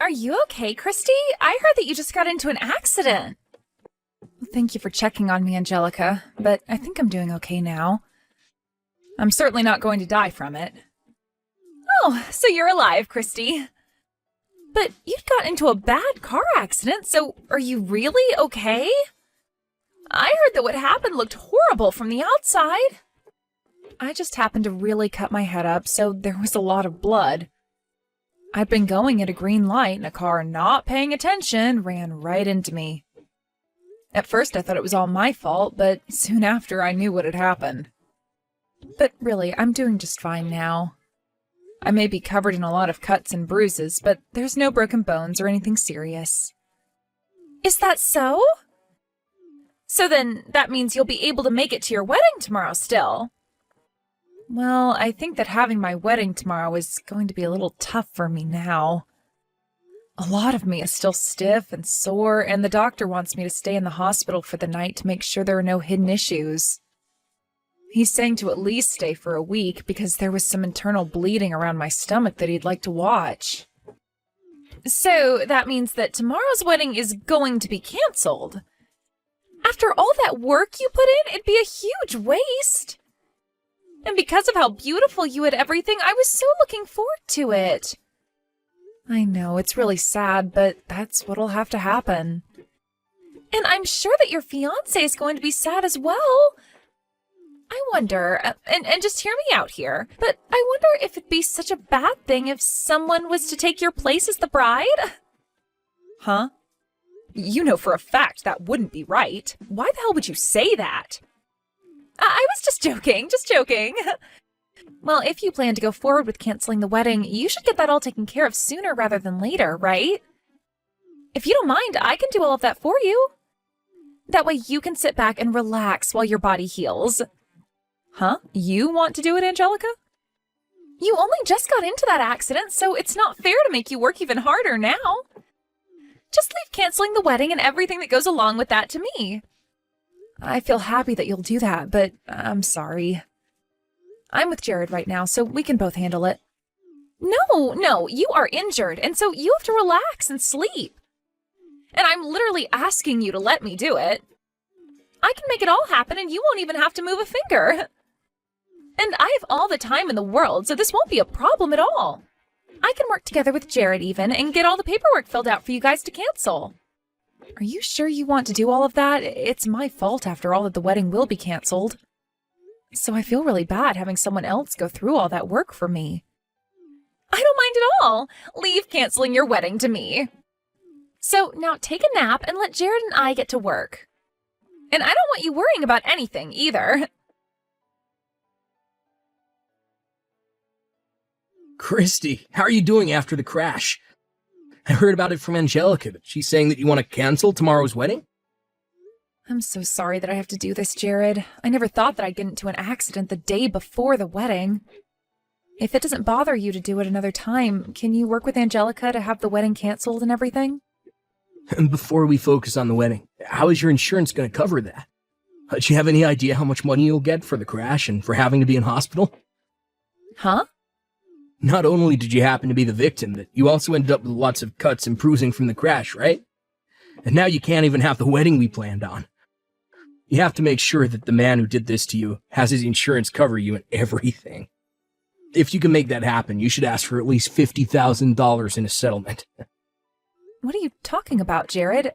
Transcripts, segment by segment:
Are you okay, Christy? I heard that you just got into an accident. Thank you for checking on me, Angelica, but I think I'm doing okay now. I'm certainly not going to die from it. Oh, so you're alive, Christy. But you got into a bad car accident, so are you really okay? I heard that what happened looked horrible from the outside. I just happened to really cut my head up, so there was a lot of blood. I'd been going at a green light, and a car not paying attention ran right into me. At first I thought it was all my fault, but soon after I knew what had happened. But really, I'm doing just fine now. I may be covered in a lot of cuts and bruises, but there's no broken bones or anything serious. Is that so? So then, that means you'll be able to make it to your wedding tomorrow still. Well, I think that having my wedding tomorrow is going to be a little tough for me now. A lot of me is still stiff and sore, and the doctor wants me to stay in the hospital for the night to make sure there are no hidden issues. He's saying to at least stay for a week because there was some internal bleeding around my stomach that he'd like to watch. So that means that tomorrow's wedding is going to be canceled. After all that work you put in, it'd be a huge waste. And because of how beautiful you had everything, I was so looking forward to it. I know, it's really sad, but that's what'll have to happen. And I'm sure that your fiancé is going to be sad as well. I wonder, and just hear me out here, but I wonder if it'd be such a bad thing if someone was to take your place as the bride? Huh? You know for a fact that wouldn't be right. Why the hell would you say that? I was just joking. Well, if you plan to go forward with canceling the wedding, you should get that all taken care of sooner rather than later, right? If you don't mind, I can do all of that for you. That way you can sit back and relax while your body heals. Huh? You want to do it, Angelica? You only just got into that accident, so it's not fair to make you work even harder now. Just leave canceling the wedding and everything that goes along with that to me. I feel happy that you'll do that, but I'm sorry. I'm with Jared right now, so we can both handle it. No, you are injured, and so you have to relax and sleep. And I'm literally asking you to let me do it. I can make it all happen, and you won't even have to move a finger. And I have all the time in the world, so this won't be a problem at all. I can work together with Jared even and get all the paperwork filled out for you guys to cancel. Are you sure you want to do all of that? It's my fault, after all, that the wedding will be canceled. So I feel really bad having someone else go through all that work for me. I don't mind at all. Leave canceling your wedding to me. So now take a nap and let Jared and I get to work. And I don't want you worrying about anything either. Christy, how are you doing after the crash? I heard about it from Angelica, but she's saying that you want to cancel tomorrow's wedding? I'm so sorry that I have to do this, Jared. I never thought that I'd get into an accident the day before the wedding. If it doesn't bother you to do it another time, can you work with Angelica to have the wedding canceled and everything? And before we focus on the wedding, how is your insurance going to cover that? Do you have any idea how much money you'll get for the crash and for having to be in hospital? Huh? Not only did you happen to be the victim, but you also ended up with lots of cuts and bruising from the crash, right? And now you can't even have the wedding we planned on. You have to make sure that the man who did this to you has his insurance cover you and everything. If you can make that happen, you should ask for at least $50,000 in a settlement. What are you talking about, Jared?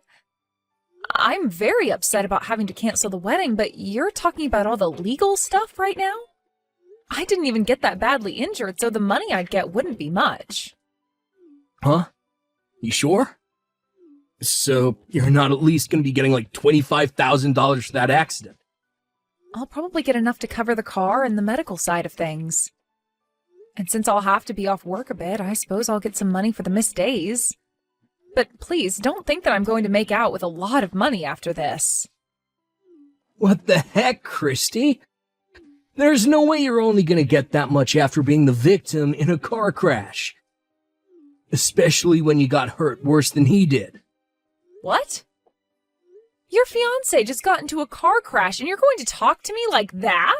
I'm very upset about having to cancel the wedding, but you're talking about all the legal stuff right now? I didn't even get that badly injured, so the money I'd get wouldn't be much. Huh? You sure? So you're not at least going to be getting like $25,000 for that accident? I'll probably get enough to cover the car and the medical side of things. And since I'll have to be off work a bit, I suppose I'll get some money for the missed days. But please, don't think that I'm going to make out with a lot of money after this. What the heck, Christy? There's no way you're only going to get that much after being the victim in a car crash. Especially when you got hurt worse than he did. What? Your fiancé just got into a car crash and you're going to talk to me like that?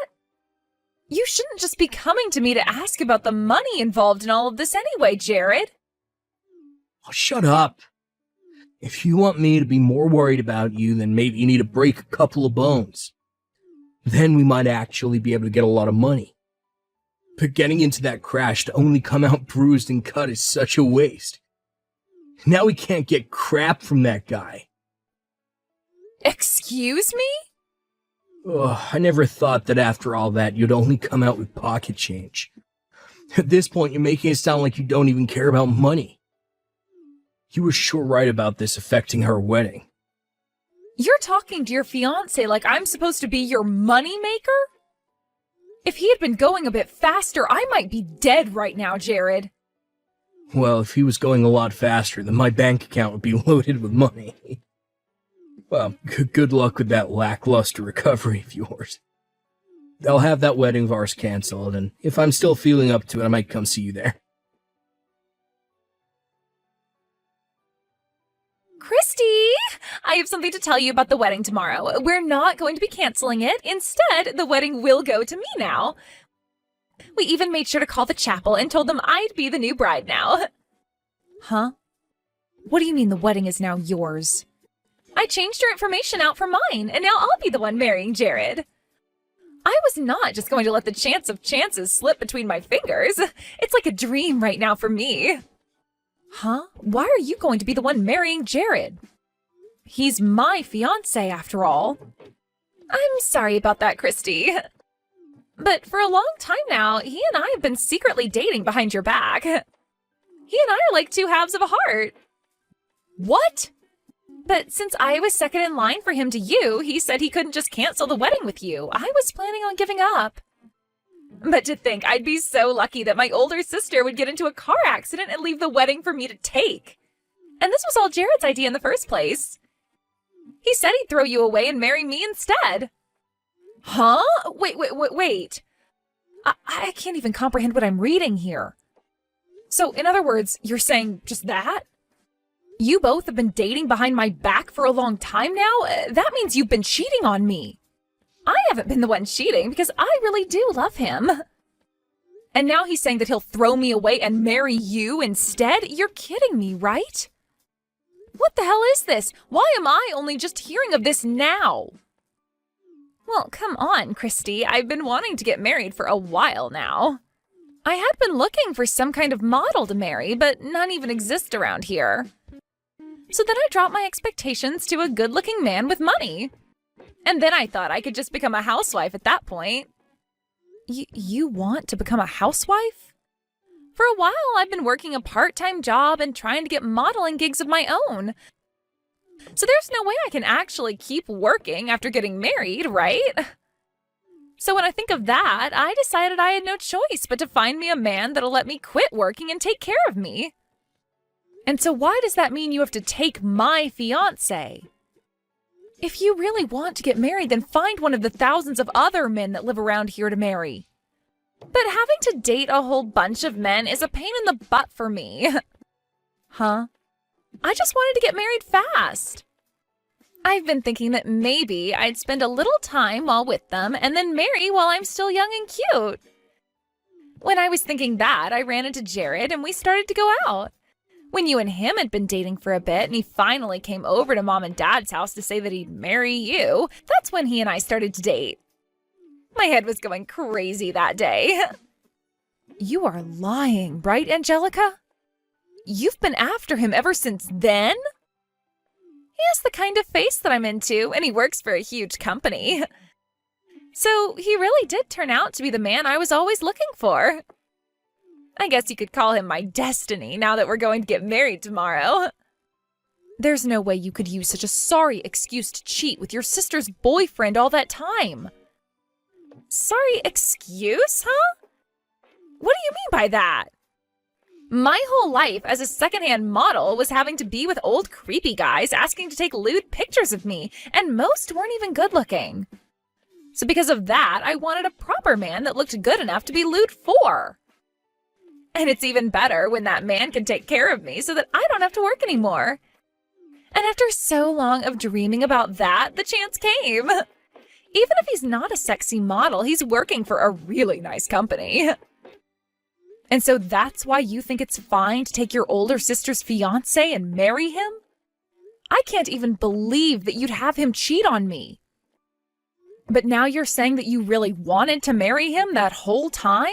You shouldn't just be coming to me to ask about the money involved in all of this anyway, Jared. Oh, shut up. If you want me to be more worried about you, then maybe you need to break a couple of bones. Then we might actually be able to get a lot of money. But getting into that crash to only come out bruised and cut is such a waste. Now we can't get crap from that guy. Excuse me? Ugh, I never thought that after all that you'd only come out with pocket change. At this point, you're making it sound like you don't even care about money. You were sure right about this affecting her wedding. You're talking to your fiancé like I'm supposed to be your money maker? If he had been going a bit faster, I might be dead right now, Jared. Well, if he was going a lot faster, then my bank account would be loaded with money. Well, good luck with that lackluster recovery of yours. I'll have that wedding of ours canceled, and if I'm still feeling up to it, I might come see you there. Christy, I have something to tell you about the wedding tomorrow. We're not going to be canceling it. Instead, the wedding will go to me now. We even made sure to call the chapel and told them I'd be the new bride now. Huh? What do you mean the wedding is now yours? I changed your information out for mine, and now I'll be the one marrying Jared. I was not just going to let the chance of chances slip between my fingers. It's like a dream right now for me. Huh? Why are you going to be the one marrying Jared? He's my fiancé, after all. I'm sorry about that, Christy. But for a long time now, he and I have been secretly dating behind your back. He and I are like two halves of a heart. What? But since I was second in line for him to you, he said he couldn't just cancel the wedding with you. I was planning on giving up. But to think I'd be so lucky that my older sister would get into a car accident and leave the wedding for me to take. And this was all Jared's idea in the first place. He said he'd throw you away and marry me instead. Huh? Wait. I can't even comprehend what I'm reading here. So, in other words, you're saying just that? You both have been dating behind my back for a long time now? That means you've been cheating on me. I haven't been the one cheating because I really do love him. And now he's saying that he'll throw me away and marry you instead? You're kidding me, right? What the hell is this? Why am I only just hearing of this now? Well, come on, Christy. I've been wanting to get married for a while now. I had been looking for some kind of model to marry, but none even exist around here. So then I dropped my expectations to a good-looking man with money. And then I thought I could just become a housewife at that point. You want to become a housewife? For a while, I've been working a part-time job and trying to get modeling gigs of my own. So there's no way I can actually keep working after getting married, right? So when I think of that, I decided I had no choice but to find me a man that'll let me quit working and take care of me. And so why does that mean you have to take my fiancé? If you really want to get married, then find one of the thousands of other men that live around here to marry. But having to date a whole bunch of men is a pain in the butt for me. Huh? I just wanted to get married fast. I've been thinking that maybe I'd spend a little time while with them and then marry while I'm still young and cute. When I was thinking that, I ran into Jared and we started to go out. When you and him had been dating for a bit and he finally came over to Mom and Dad's house to say that he'd marry you, that's when he and I started to date. My head was going crazy that day. You are lying, right, Angelica? You've been after him ever since then? He has the kind of face that I'm into, and he works for a huge company. So he really did turn out to be the man I was always looking for. I guess you could call him my destiny now that we're going to get married tomorrow. There's no way you could use such a sorry excuse to cheat with your sister's boyfriend all that time. Sorry excuse, huh? What do you mean by that? My whole life as a secondhand model was having to be with old creepy guys asking to take lewd pictures of me, and most weren't even good looking. So because of that, I wanted a proper man that looked good enough to be lewd for. And it's even better when that man can take care of me so that I don't have to work anymore. And after so long of dreaming about that, the chance came. Even if he's not a sexy model, he's working for a really nice company. And so that's why you think it's fine to take your older sister's fiancé and marry him? I can't even believe that you'd have him cheat on me. But now you're saying that you really wanted to marry him that whole time?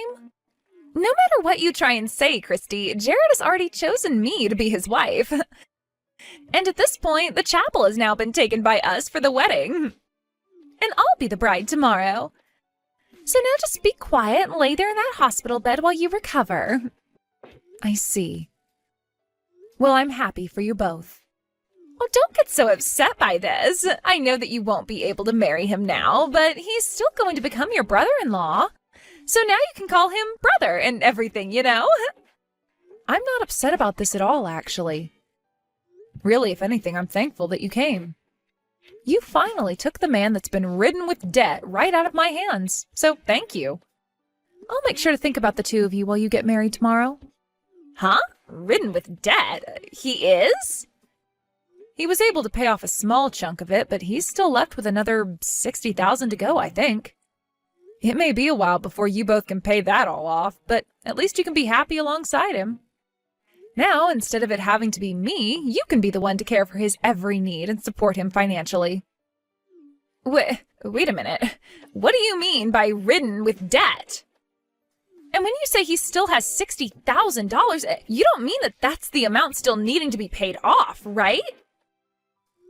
No matter what you try and say, Christy, Jared has already chosen me to be his wife. And at this point, the chapel has now been taken by us for the wedding. And I'll be the bride tomorrow. So now just be quiet and lay there in that hospital bed while you recover. I see. Well, I'm happy for you both. Oh, don't get so upset by this. I know that you won't be able to marry him now, but he's still going to become your brother-in-law. So now you can call him brother and everything, you know? I'm not upset about this at all, actually. Really, if anything, I'm thankful that you came. You finally took the man that's been ridden with debt right out of my hands, so thank you. I'll make sure to think about the two of you while you get married tomorrow. Huh? Ridden with debt? He is? He was able to pay off a small chunk of it, but he's still left with another $60,000 to go, I think. It may be a while before you both can pay that all off, but at least you can be happy alongside him. Now, instead of it having to be me, you can be the one to care for his every need and support him financially. Wait a minute. What do you mean by ridden with debt? And when you say he still has $60,000, you don't mean that that's the amount still needing to be paid off, right?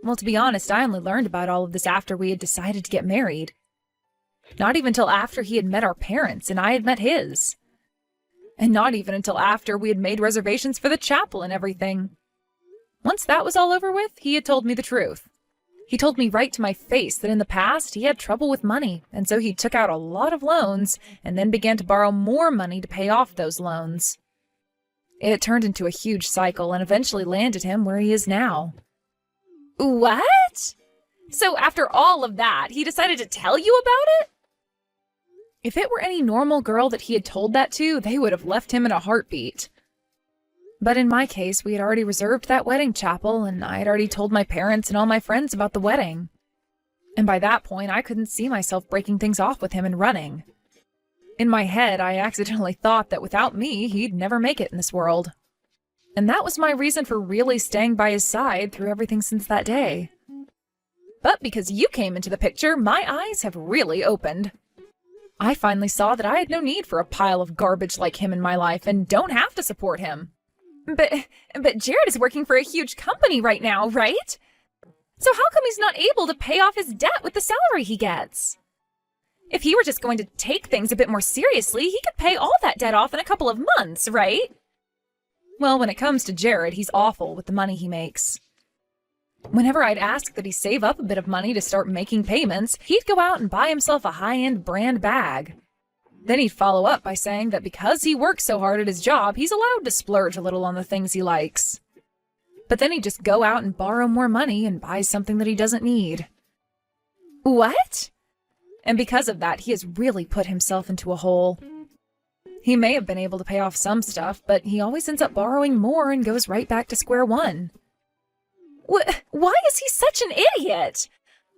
Well, to be honest, I only learned about all of this after we had decided to get married. Not even till after he had met our parents and I had met his. And not even until after we had made reservations for the chapel and everything. Once that was all over with, he had told me the truth. He told me right to my face that in the past he had trouble with money, and so he took out a lot of loans and then began to borrow more money to pay off those loans. It had turned into a huge cycle and eventually landed him where he is now. What? So after all of that, he decided to tell you about it? If it were any normal girl that he had told that to, they would have left him in a heartbeat. But in my case, we had already reserved that wedding chapel, and I had already told my parents and all my friends about the wedding. And by that point, I couldn't see myself breaking things off with him and running. In my head, I accidentally thought that without me, he'd never make it in this world. And that was my reason for really staying by his side through everything since that day. But because you came into the picture, my eyes have really opened. I finally saw that I had no need for a pile of garbage like him in my life and don't have to support him. But Jared is working for a huge company right now, right? So how come he's not able to pay off his debt with the salary he gets? If he were just going to take things a bit more seriously, he could pay all that debt off in a couple of months, right? Well, when it comes to Jared, he's awful with the money he makes. Whenever I'd ask that he save up a bit of money to start making payments, he'd go out and buy himself a high-end brand bag. Then he'd follow up by saying that because he works so hard at his job, he's allowed to splurge a little on the things he likes. But then he'd just go out and borrow more money and buy something that he doesn't need. What? And because of that, he has really put himself into a hole. He may have been able to pay off some stuff, but he always ends up borrowing more and goes right back to square one. Why is he such an idiot?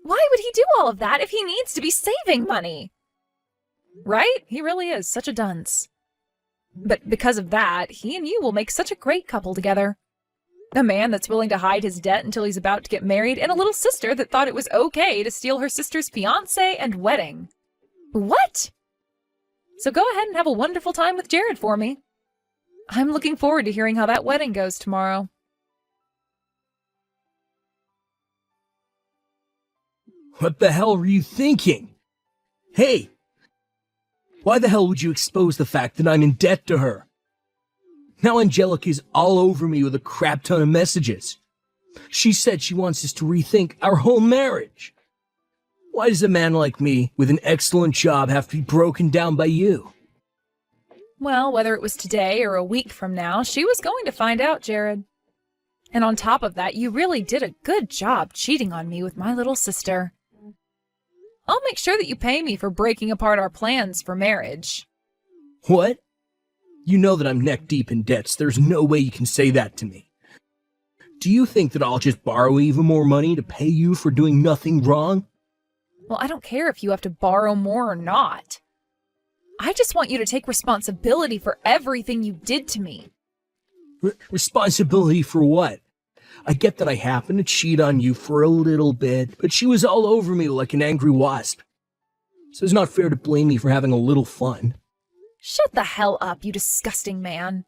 Why would he do all of that if he needs to be saving money? Right? He really is such a dunce. But because of that, he and you will make such a great couple together. A man that's willing to hide his debt until he's about to get married, and a little sister that thought it was okay to steal her sister's fiancé and wedding. What? So go ahead and have a wonderful time with Jared for me. I'm looking forward to hearing how that wedding goes tomorrow. What the hell were you thinking? Hey! Why the hell would you expose the fact that I'm in debt to her? Now Angelica's all over me with a crap ton of messages. She said she wants us to rethink our whole marriage. Why does a man like me, with an excellent job, have to be broken down by you? Well, whether it was today or a week from now, she was going to find out, Jared. And on top of that, you really did a good job cheating on me with my little sister. I'll make sure that you pay me for breaking apart our plans for marriage. What? You know that I'm neck deep in debts. There's no way you can say that to me. Do you think that I'll just borrow even more money to pay you for doing nothing wrong? Well, I don't care if you have to borrow more or not. I just want you to take responsibility for everything you did to me. Responsibility for what? I get that I happened to cheat on you for a little bit, but she was all over me like an angry wasp. So it's not fair to blame me for having a little fun. Shut the hell up, you disgusting man.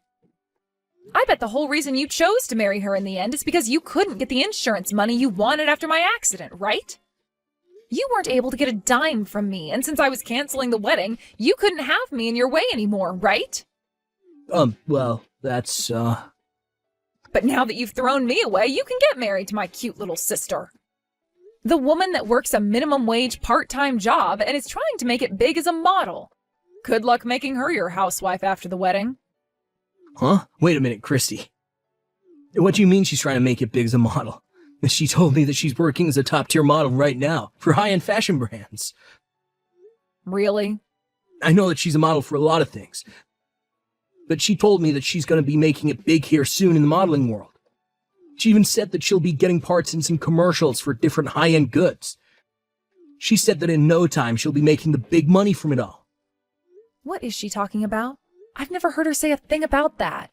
I bet the whole reason you chose to marry her in the end is because you couldn't get the insurance money you wanted after my accident, right? You weren't able to get a dime from me, and since I was canceling the wedding, you couldn't have me in your way anymore, right? Well, that's, But now that you've thrown me away, you can get married to my cute little sister. The woman that works a minimum wage part-time job and is trying to make it big as a model. Good luck making her your housewife after the wedding. Huh? Wait a minute, Christy. What do you mean she's trying to make it big as a model? She told me that she's working as a top-tier model right now for high-end fashion brands. Really? I know that she's a model for a lot of things, but she told me that she's going to be making it big here soon in the modeling world. She even said that she'll be getting parts in some commercials for different high-end goods. She said that in no time she'll be making the big money from it all. What is she talking about? I've never heard her say a thing about that.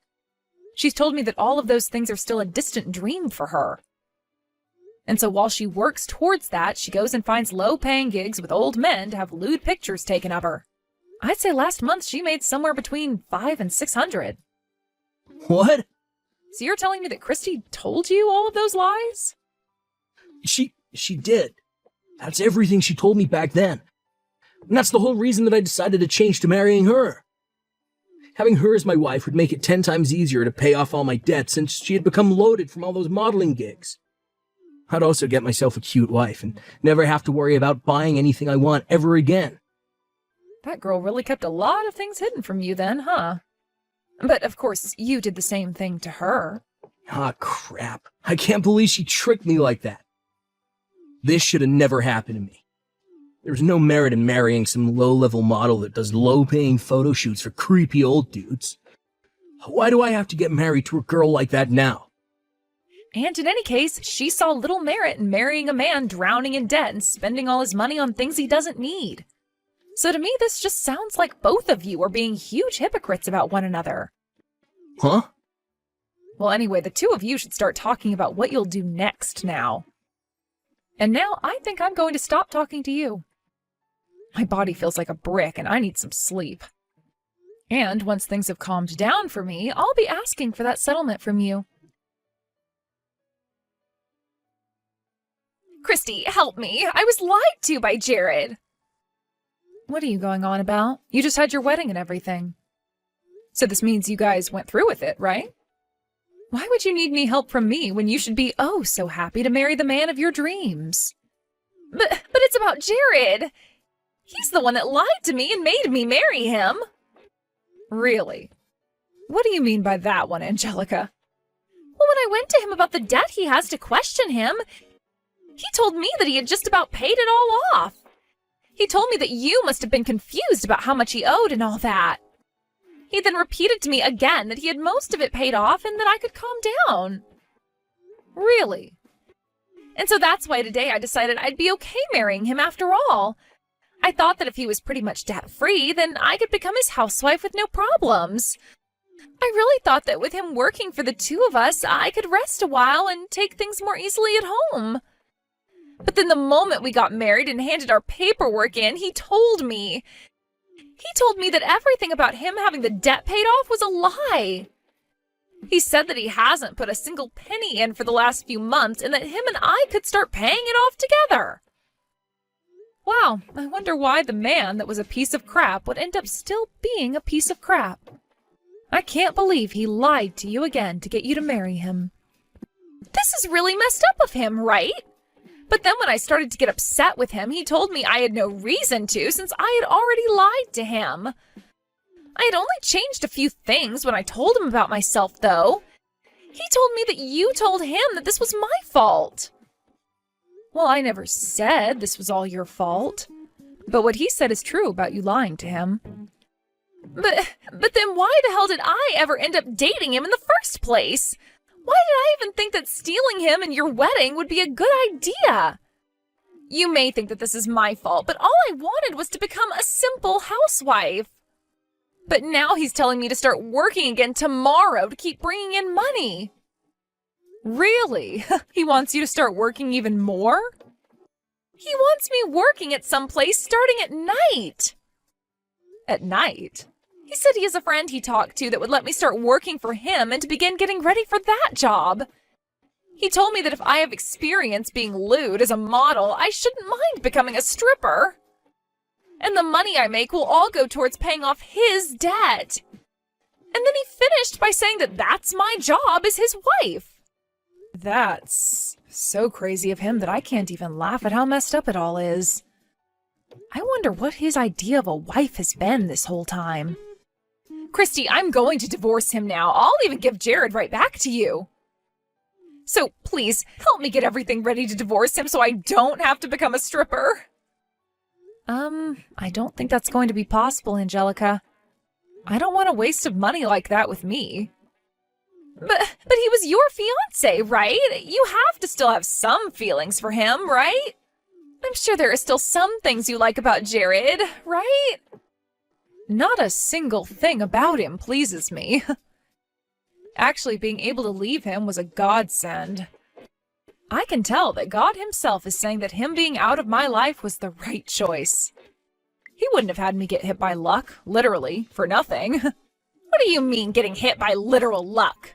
She's told me that all of those things are still a distant dream for her. And so while she works towards that, she goes and finds low-paying gigs with old men to have lewd pictures taken of her. I'd say last month she made somewhere between $500 and $600. What? So you're telling me that Christy told you all of those lies? She did. That's everything she told me back then. And that's the whole reason that I decided to change to marrying her. Having her as my wife would make it 10 times easier to pay off all my debt since she had become loaded from all those modeling gigs. I'd also get myself a cute wife and never have to worry about buying anything I want ever again. That girl really kept a lot of things hidden from you then, huh? But of course, you did the same thing to her. Ah, crap. I can't believe she tricked me like that. This should have never happened to me. There's no merit in marrying some low-level model that does low-paying photo shoots for creepy old dudes. Why do I have to get married to a girl like that now? And in any case, she saw little merit in marrying a man drowning in debt and spending all his money on things he doesn't need. So to me, this just sounds like both of you are being huge hypocrites about one another. Huh? Well, anyway, the two of you should start talking about what you'll do next now. And now I think I'm going to stop talking to you. My body feels like a brick and I need some sleep. And once things have calmed down for me, I'll be asking for that settlement from you. Christy, help me. I was lied to by Jared. What are you going on about? You just had your wedding and everything. So this means you guys went through with it, right? Why would you need any help from me when you should be oh so happy to marry the man of your dreams? But it's about Jared. He's the one that lied to me and made me marry him. Really? What do you mean by that one, Angelica? Well, when I went to him about the debt he has to question him, he told me that he had just about paid it all off. He told me that you must have been confused about how much he owed and all that. He then repeated to me again that he had most of it paid off and that I could calm down. Really? And so that's why today I decided I'd be okay marrying him after all. I thought that if he was pretty much debt-free, then I could become his housewife with no problems. I really thought that with him working for the two of us, I could rest a while and take things more easily at home. But then the moment we got married and handed our paperwork in, he told me that everything about him having the debt paid off was a lie. He said that he hasn't put a single penny in for the last few months and that him and I could start paying it off together. Wow, I wonder why the man that was a piece of crap would end up still being a piece of crap. I can't believe he lied to you again to get you to marry him. This is really messed up of him, right? But then when I started to get upset with him, he told me I had no reason to since I had already lied to him. I had only changed a few things when I told him about myself, though. He told me that you told him that this was my fault. Well, I never said this was all your fault. But what he said is true about you lying to him. But then why the hell did I ever end up dating him in the first place? Why did I even think that stealing him and your wedding would be a good idea? You may think that this is my fault, but all I wanted was to become a simple housewife. But now he's telling me to start working again tomorrow to keep bringing in money. Really? He wants you to start working even more? He wants me working at some place starting at night. At night? He said he has a friend he talked to that would let me start working for him and to begin getting ready for that job. He told me that if I have experience being lewd as a model, I shouldn't mind becoming a stripper. And the money I make will all go towards paying off his debt. And then he finished by saying that that's my job as his wife. That's so crazy of him that I can't even laugh at how messed up it all is. I wonder what his idea of a wife has been this whole time. Christy, I'm going to divorce him now. I'll even give Jared right back to you. So please, help me get everything ready to divorce him so I don't have to become a stripper. I don't think that's going to be possible, Angelica. I don't want a waste of money like that with me. But he was your fiancé, right? You have to still have some feelings for him, right? I'm sure there are still some things you like about Jared, right? Not a single thing about him pleases me. Actually, being able to leave him was a godsend. I can tell that God himself is saying that him being out of my life was the right choice. He wouldn't have had me get hit by luck, literally, for nothing. What do you mean, getting hit by literal luck?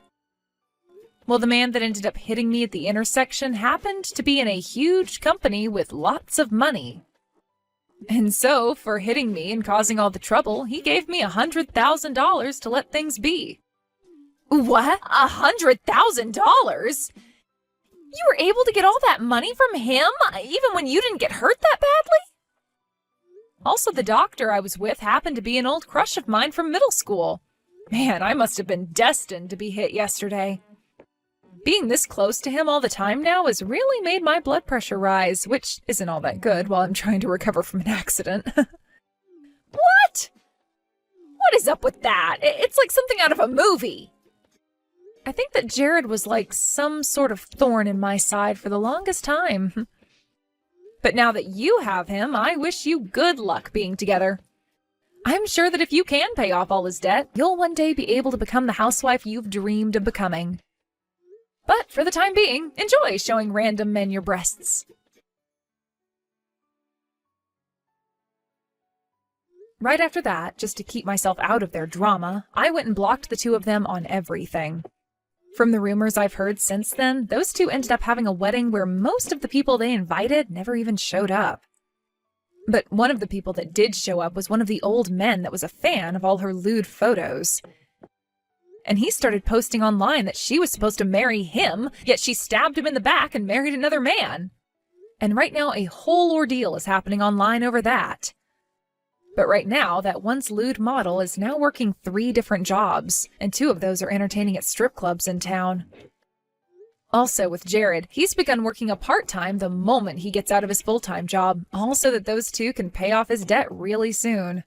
Well, the man that ended up hitting me at the intersection happened to be in a huge company with lots of money. And so, for hitting me and causing all the trouble, he gave me $100,000 to let things be. What? $100,000? You were able to get all that money from him, even when you didn't get hurt that badly? Also, the doctor I was with happened to be an old crush of mine from middle school. Man, I must have been destined to be hit yesterday. Being this close to him all the time now has really made my blood pressure rise, which isn't all that good while I'm trying to recover from an accident. What? What is up with that? It's like something out of a movie. I think that Jared was like some sort of thorn in my side for the longest time. But now that you have him, I wish you good luck being together. I'm sure that if you can pay off all his debt, you'll one day be able to become the housewife you've dreamed of becoming. But for the time being, enjoy showing random men your breasts. Right after that, just to keep myself out of their drama, I went and blocked the two of them on everything. From the rumors I've heard since then, those two ended up having a wedding where most of the people they invited never even showed up. But one of the people that did show up was one of the old men that was a fan of all her lewd photos. And he started posting online that she was supposed to marry him, yet she stabbed him in the back and married another man. And right now a whole ordeal is happening online over that. But right now, that once lewd model is now working 3 different jobs, and 2 of those are entertaining at strip clubs in town. Also, with Jared, he's begun working a part-time the moment he gets out of his full-time job, all so that those 2 can pay off his debt really soon.